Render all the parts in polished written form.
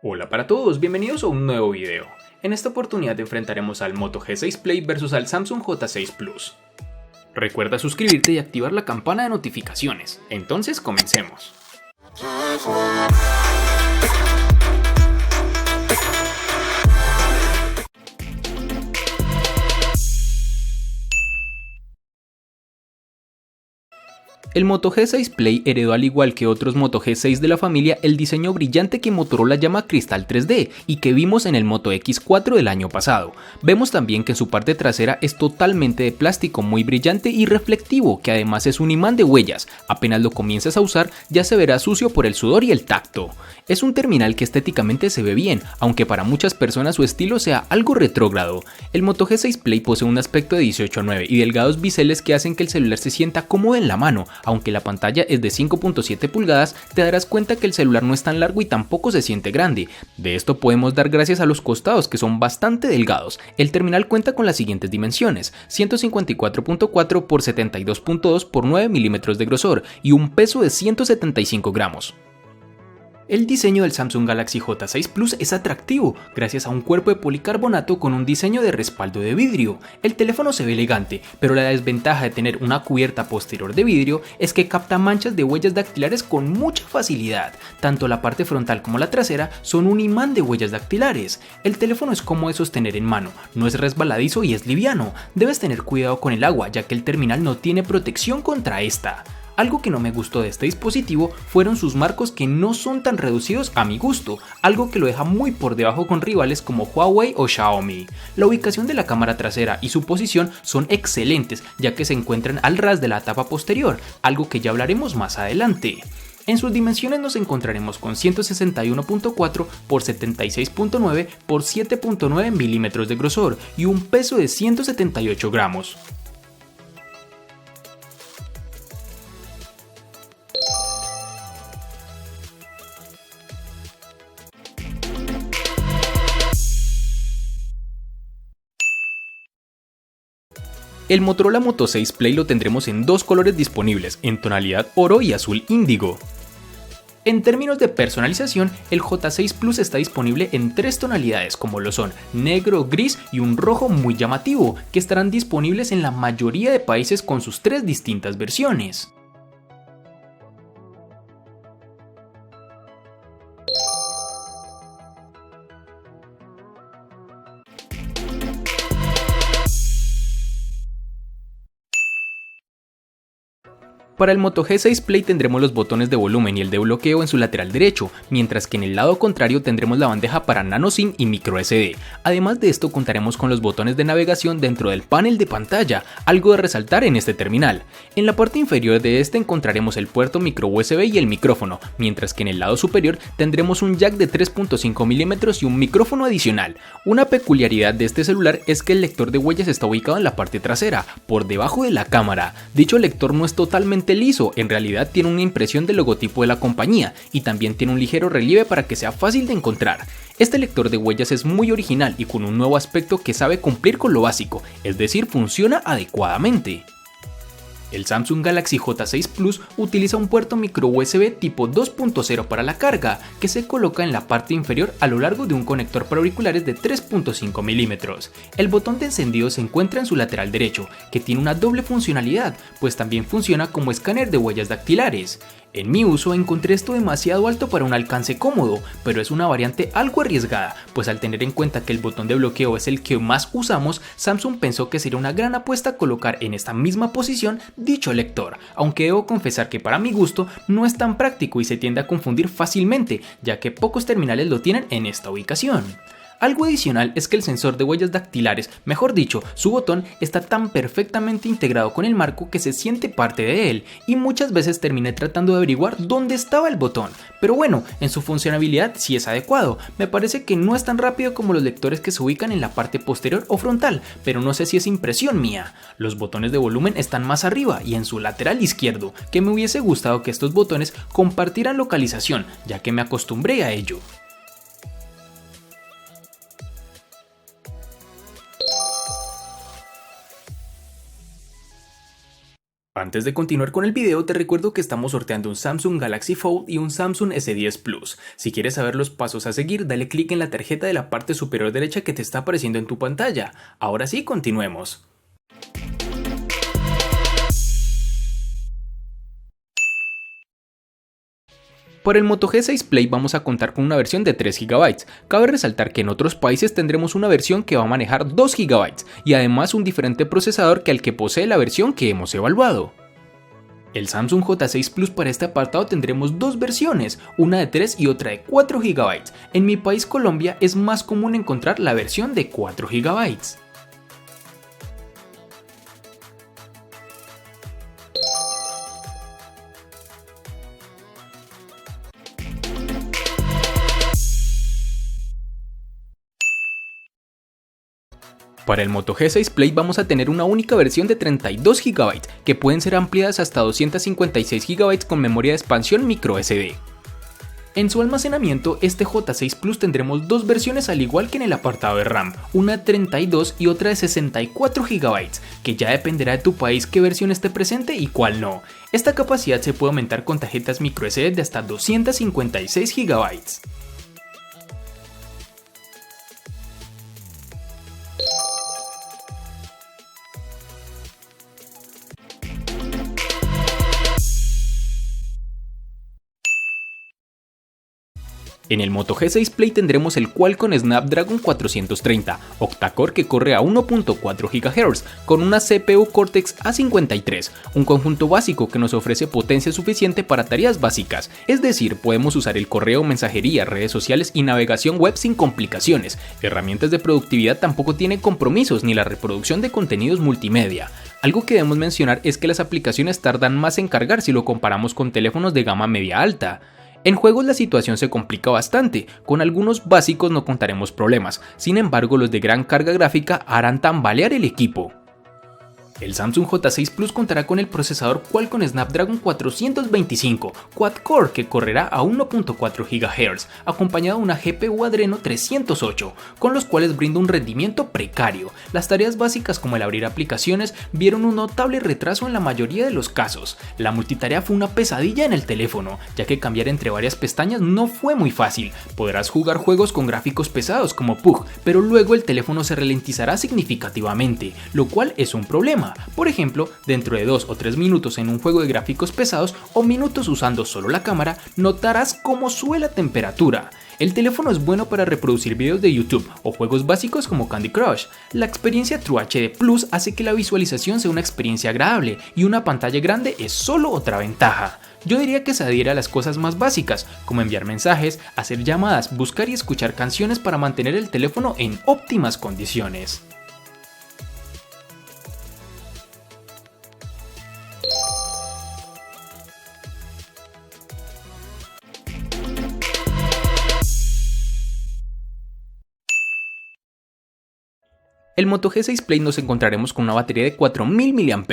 Hola para todos, bienvenidos a un nuevo video. En esta oportunidad enfrentaremos al Moto G6 Play versus al Samsung J6 Plus. Recuerda suscribirte y activar la campana de notificaciones. Entonces comencemos. El Moto G6 Play heredó, al igual que otros Moto G6 de la familia, el diseño brillante que Motorola llama Cristal 3D y que vimos en el Moto X4 del año pasado. Vemos también que su parte trasera es totalmente de plástico muy brillante y reflectivo, que además es un imán de huellas. Apenas lo comiences a usar ya se verá sucio por el sudor y el tacto. Es un terminal que estéticamente se ve bien, aunque para muchas personas su estilo sea algo retrógrado. El Moto G6 Play posee un aspecto de 18:9 y delgados biseles que hacen que el celular se sienta cómodo en la mano. Aunque la pantalla es de 5.7 pulgadas, te darás cuenta que el celular no es tan largo y tampoco se siente grande. De esto podemos dar gracias a los costados, que son bastante delgados. El terminal cuenta con las siguientes dimensiones: 154.4 x 72.2 x 9 milímetros de grosor y un peso de 175 gramos. El diseño del Samsung Galaxy J6 Plus es atractivo, gracias a un cuerpo de policarbonato con un diseño de respaldo de vidrio. El teléfono se ve elegante, pero la desventaja de tener una cubierta posterior de vidrio es que capta manchas de huellas dactilares con mucha facilidad. Tanto la parte frontal como la trasera son un imán de huellas dactilares. El teléfono es cómodo de sostener en mano, no es resbaladizo y es liviano. Debes tener cuidado con el agua, ya que el terminal no tiene protección contra esta. Algo que no me gustó de este dispositivo fueron sus marcos, que no son tan reducidos a mi gusto, algo que lo deja muy por debajo con rivales como Huawei o Xiaomi. La ubicación de la cámara trasera y su posición son excelentes, ya que se encuentran al ras de la tapa posterior, algo que ya hablaremos más adelante. En sus dimensiones nos encontraremos con 161.4 x 76.9 x 7.9 milímetros de grosor y un peso de 178 gramos. El Motorola Moto 6 Play lo tendremos en dos colores disponibles, en tonalidad oro y azul índigo. En términos de personalización, el J6 Plus está disponible en tres tonalidades, como lo son negro, gris y un rojo muy llamativo, que estarán disponibles en la mayoría de países con sus tres distintas versiones. Para el Moto G6 Play tendremos los botones de volumen y el de bloqueo en su lateral derecho, mientras que en el lado contrario tendremos la bandeja para nano SIM y micro SD. Además de esto, contaremos con los botones de navegación dentro del panel de pantalla, algo de resaltar en este terminal. En la parte inferior de este encontraremos el puerto micro USB y el micrófono, mientras que en el lado superior tendremos un jack de 3.5 milímetros y un micrófono adicional. Una peculiaridad de este celular es que el lector de huellas está ubicado en la parte trasera, por debajo de la cámara. Dicho lector no es totalmente liso, en realidad tiene una impresión del logotipo de la compañía y también tiene un ligero relieve para que sea fácil de encontrar. Este lector de huellas es muy original y con un nuevo aspecto que sabe cumplir con lo básico, es decir, funciona adecuadamente. El Samsung Galaxy J6 Plus utiliza un puerto micro USB tipo 2.0 para la carga, que se coloca en la parte inferior a lo largo de un conector para auriculares de 3.5 milímetros. El botón de encendido se encuentra en su lateral derecho, que tiene una doble funcionalidad, pues también funciona como escáner de huellas dactilares. En mi uso encontré esto demasiado alto para un alcance cómodo, pero es una variante algo arriesgada, pues al tener en cuenta que el botón de bloqueo es el que más usamos, Samsung pensó que sería una gran apuesta colocar en esta misma posición dicho lector, aunque debo confesar que para mi gusto no es tan práctico y se tiende a confundir fácilmente, ya que pocos terminales lo tienen en esta ubicación. Algo adicional es que el sensor de huellas dactilares, mejor dicho, su botón, está tan perfectamente integrado con el marco que se siente parte de él, y muchas veces terminé tratando de averiguar dónde estaba el botón, pero bueno, en su funcionalidad sí es adecuado. Me parece que no es tan rápido como los lectores que se ubican en la parte posterior o frontal, pero no sé si es impresión mía. Los botones de volumen están más arriba y en su lateral izquierdo, que me hubiese gustado que estos botones compartieran localización, ya que me acostumbré a ello. Antes de continuar con el video, te recuerdo que estamos sorteando un Samsung Galaxy Fold y un Samsung S10 Plus. Si quieres saber los pasos a seguir, dale clic en la tarjeta de la parte superior derecha que te está apareciendo en tu pantalla. Ahora sí, continuemos. Para el Moto G6 Play vamos a contar con una versión de 3 GB. Cabe resaltar que en otros países tendremos una versión que va a manejar 2 GB y además un diferente procesador que al que posee la versión que hemos evaluado. El Samsung J6 Plus para este apartado tendremos dos versiones, una de 3 y otra de 4 GB. En mi país Colombia es más común encontrar la versión de 4 GB. Para el Moto G6 Play vamos a tener una única versión de 32 GB, que pueden ser ampliadas hasta 256 GB con memoria de expansión microSD. En su almacenamiento, este J6 Plus tendremos dos versiones al igual que en el apartado de RAM, una de 32 y otra de 64 GB, que ya dependerá de tu país qué versión esté presente y cuál no. Esta capacidad se puede aumentar con tarjetas microSD de hasta 256 GB. En el Moto G6 Play tendremos el Qualcomm Snapdragon 430 octa-core que corre a 1.4 GHz con una CPU Cortex A53, un conjunto básico que nos ofrece potencia suficiente para tareas básicas, es decir, podemos usar el correo, mensajería, redes sociales y navegación web sin complicaciones. Herramientas de productividad tampoco tienen compromisos ni la reproducción de contenidos multimedia. Algo que debemos mencionar es que las aplicaciones tardan más en cargar si lo comparamos con teléfonos de gama media alta. En juegos la situación se complica bastante, con algunos básicos no contaremos problemas, sin embargo los de gran carga gráfica harán tambalear el equipo. El Samsung J6 Plus contará con el procesador Qualcomm Snapdragon 425 quad-core que correrá a 1.4 GHz, acompañado de una GPU Adreno 308, con los cuales brinda un rendimiento precario. Las tareas básicas como el abrir aplicaciones vieron un notable retraso en la mayoría de los casos. La multitarea fue una pesadilla en el teléfono, ya que cambiar entre varias pestañas no fue muy fácil. Podrás jugar juegos con gráficos pesados como PUBG, pero luego el teléfono se ralentizará significativamente, lo cual es un problema. Por ejemplo, dentro de 2 o 3 minutos en un juego de gráficos pesados o minutos usando solo la cámara, notarás cómo sube la temperatura. El teléfono es bueno para reproducir videos de YouTube o juegos básicos como Candy Crush. La experiencia True HD Plus hace que la visualización sea una experiencia agradable y una pantalla grande es solo otra ventaja. Yo diría que se adhiere a las cosas más básicas, como enviar mensajes, hacer llamadas, buscar y escuchar canciones para mantener el teléfono en óptimas condiciones. El Moto G6 Play nos encontraremos con una batería de 4000 mAh.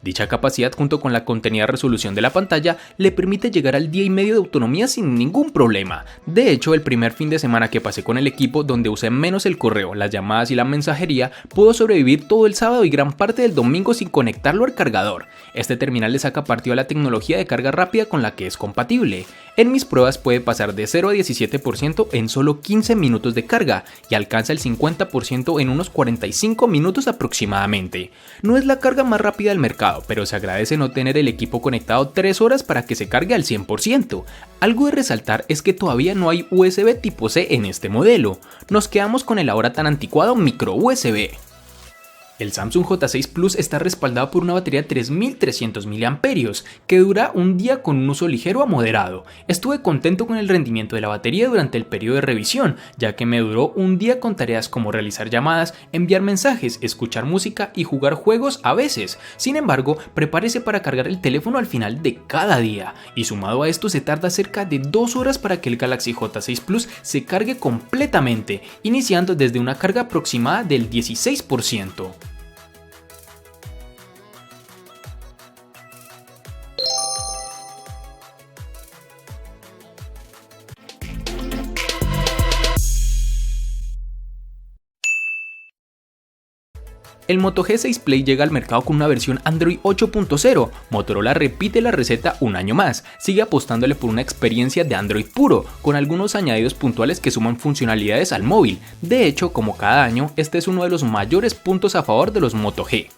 Dicha capacidad junto con la contenida resolución de la pantalla le permite llegar al día y medio de autonomía sin ningún problema. De hecho, el primer fin de semana que pasé con el equipo, donde usé menos el correo, las llamadas y la mensajería, pudo sobrevivir todo el sábado y gran parte del domingo sin conectarlo al cargador. Este terminal le saca partido a la tecnología de carga rápida con la que es compatible. En mis pruebas puede pasar de 0 a 17% en solo 15 minutos de carga y alcanza el 50% en unos 45 minutos aproximadamente. No es la carga más rápida del mercado, pero se agradece no tener el equipo conectado 3 horas para que se cargue al 100%. Algo de resaltar es que todavía no hay USB tipo C en este modelo. Nos quedamos con el ahora tan anticuado micro USB. El Samsung J6 Plus está respaldado por una batería de 3300 mAh que dura un día con un uso ligero a moderado. Estuve contento con el rendimiento de la batería durante el periodo de revisión, ya que me duró un día con tareas como realizar llamadas, enviar mensajes, escuchar música y jugar juegos a veces. Sin embargo, prepárese para cargar el teléfono al final de cada día, y sumado a esto se tarda cerca de 2 horas para que el Galaxy J6 Plus se cargue completamente, iniciando desde una carga aproximada del 16%. El Moto G6 Play llega al mercado con una versión Android 8.0. Motorola repite la receta un año más, sigue apostándole por una experiencia de Android puro, con algunos añadidos puntuales que suman funcionalidades al móvil. De hecho, como cada año, este es uno de los mayores puntos a favor de los Moto G.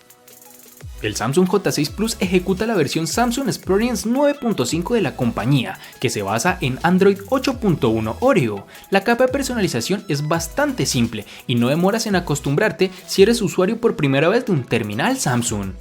El Samsung J6 Plus ejecuta la versión Samsung Experience 9.5 de la compañía, que se basa en Android 8.1 Oreo. La capa de personalización es bastante simple y no demoras en acostumbrarte si eres usuario por primera vez de un terminal Samsung.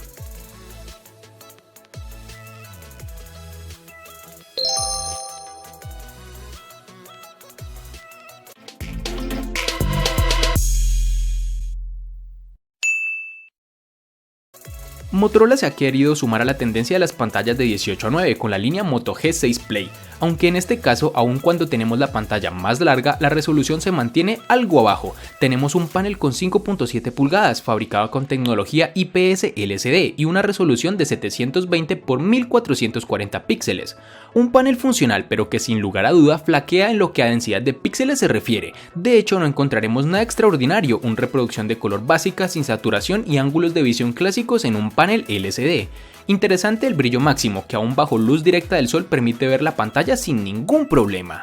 Motorola se ha querido sumar a la tendencia de las pantallas de 18:9 con la línea Moto G6 Play, aunque en este caso, aun cuando tenemos la pantalla más larga, la resolución se mantiene algo abajo. Tenemos un panel con 5.7 pulgadas, fabricado con tecnología IPS LCD y una resolución de 720 x 1440 píxeles. Un panel funcional, pero que sin lugar a duda flaquea en lo que a densidad de píxeles se refiere. De hecho, no encontraremos nada extraordinario, una reproducción de color básica sin saturación y ángulos de visión clásicos en un panel LCD. Interesante el brillo máximo, que aún bajo luz directa del sol permite ver la pantalla sin ningún problema.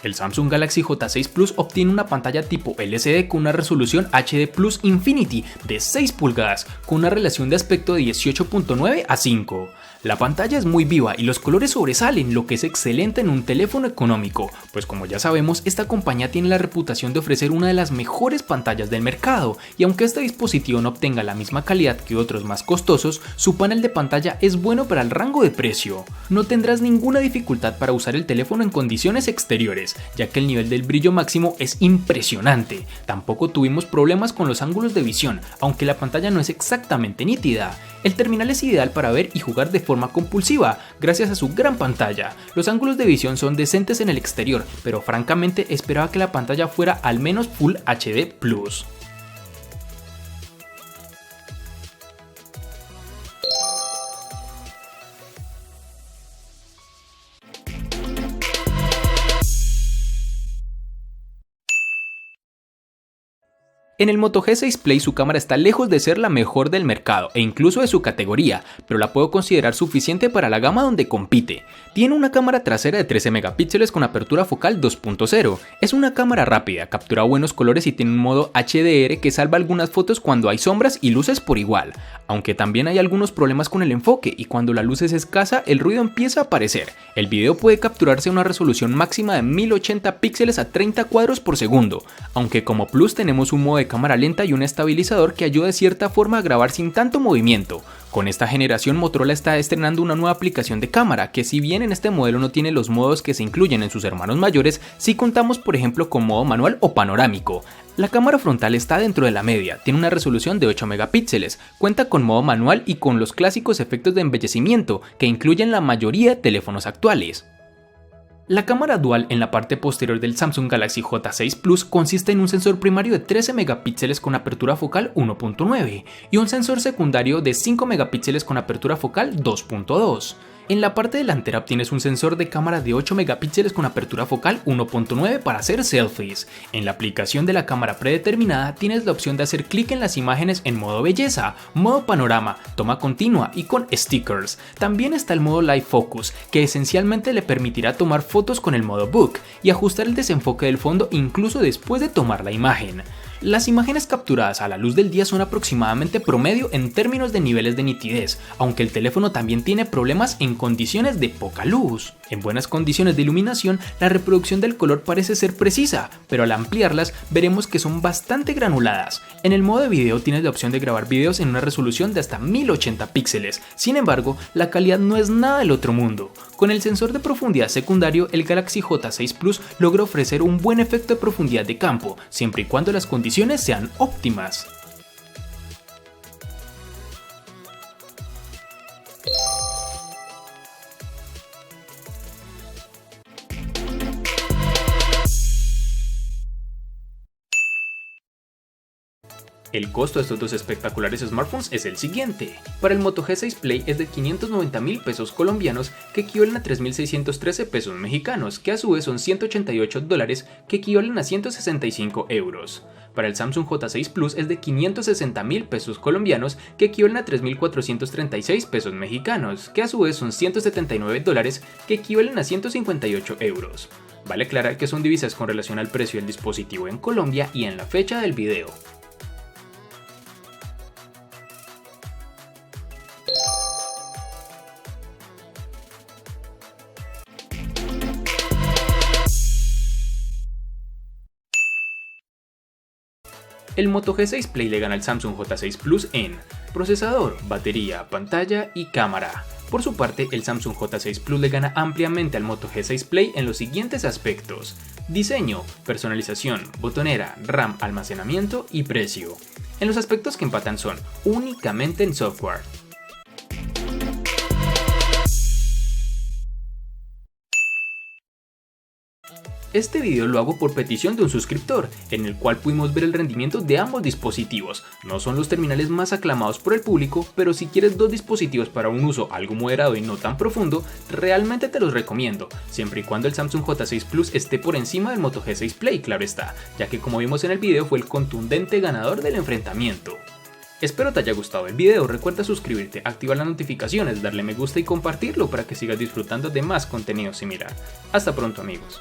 El Samsung Galaxy J6 Plus obtiene una pantalla tipo LCD con una resolución HD Plus Infinity de 6 pulgadas, con una relación de aspecto de 18.9:5. La pantalla es muy viva y los colores sobresalen, lo que es excelente en un teléfono económico, pues como ya sabemos, esta compañía tiene la reputación de ofrecer una de las mejores pantallas del mercado, y aunque este dispositivo no obtenga la misma calidad que otros más costosos, su panel de pantalla es bueno para el rango de precio. No tendrás ninguna dificultad para usar el teléfono en condiciones exteriores, ya que el nivel del brillo máximo es impresionante. Tampoco tuvimos problemas con los ángulos de visión, aunque la pantalla no es exactamente nítida. El terminal es ideal para ver y jugar de forma compulsiva, gracias a su gran pantalla. Los ángulos de visión son decentes en el exterior, pero francamente esperaba que la pantalla fuera al menos Full HD Plus. En el Moto G6 Play su cámara está lejos de ser la mejor del mercado e incluso de su categoría, pero la puedo considerar suficiente para la gama donde compite. Tiene una cámara trasera de 13 megapíxeles con apertura focal 2.0. Es una cámara rápida, captura buenos colores y tiene un modo HDR que salva algunas fotos cuando hay sombras y luces por igual, aunque también hay algunos problemas con el enfoque y cuando la luz es escasa el ruido empieza a aparecer. El video puede capturarse a una resolución máxima de 1080 píxeles a 30 cuadros por segundo, aunque como plus tenemos un modo de cámara lenta y un estabilizador que ayuda de cierta forma a grabar sin tanto movimiento. Con esta generación Motorola está estrenando una nueva aplicación de cámara que, si bien en este modelo no tiene los modos que se incluyen en sus hermanos mayores, sí contamos por ejemplo con modo manual o panorámico. La cámara frontal está dentro de la media, tiene una resolución de 8 megapíxeles, cuenta con modo manual y con los clásicos efectos de embellecimiento que incluyen la mayoría de teléfonos actuales. La cámara dual en la parte posterior del Samsung Galaxy J6 Plus consiste en un sensor primario de 13 megapíxeles con apertura focal 1.9 y un sensor secundario de 5 megapíxeles con apertura focal 2.2. En la parte delantera obtienes un sensor de cámara de 8 megapíxeles con apertura focal 1.9 para hacer selfies. En la aplicación de la cámara predeterminada tienes la opción de hacer clic en las imágenes en modo belleza, modo panorama, toma continua y con stickers. También está el modo Live Focus, que esencialmente le permitirá tomar fotos con el modo Book y ajustar el desenfoque del fondo incluso después de tomar la imagen. Las imágenes capturadas a la luz del día son aproximadamente promedio en términos de niveles de nitidez, aunque el teléfono también tiene problemas en condiciones de poca luz. En buenas condiciones de iluminación, la reproducción del color parece ser precisa, pero al ampliarlas veremos que son bastante granuladas. En el modo de video tienes la opción de grabar videos en una resolución de hasta 1080 píxeles, sin embargo, la calidad no es nada del otro mundo. Con el sensor de profundidad secundario, el Galaxy J6 Plus logra ofrecer un buen efecto de profundidad de campo, siempre y cuando las condiciones sean óptimas. El costo de estos dos espectaculares smartphones es el siguiente. Para el Moto G6 Play es de 590.000 pesos colombianos, que equivalen a 3.613 pesos mexicanos, que a su vez son $188, que equivalen a 165 euros. Para el Samsung J6 Plus es de 560.000 pesos colombianos, que equivalen a 3.436 pesos mexicanos, que a su vez son $179, que equivalen a 158 euros. Vale aclarar que son divisas con relación al precio del dispositivo en Colombia y en la fecha del video. El Moto G6 Play le gana al Samsung J6 Plus en procesador, batería, pantalla y cámara. Por su parte, el Samsung J6 Plus le gana ampliamente al Moto G6 Play en los siguientes aspectos: diseño, personalización, botonera, RAM, almacenamiento y precio. En los aspectos que empatan son únicamente en software. Este video lo hago por petición de un suscriptor, en el cual pudimos ver el rendimiento de ambos dispositivos. No son los terminales más aclamados por el público, pero si quieres dos dispositivos para un uso algo moderado y no tan profundo, realmente te los recomiendo, siempre y cuando el Samsung J6 Plus esté por encima del Moto G6 Play, claro está, ya que como vimos en el video fue el contundente ganador del enfrentamiento. Espero te haya gustado el video, recuerda suscribirte, activar las notificaciones, darle me gusta y compartirlo para que sigas disfrutando de más contenido similar. Hasta pronto amigos.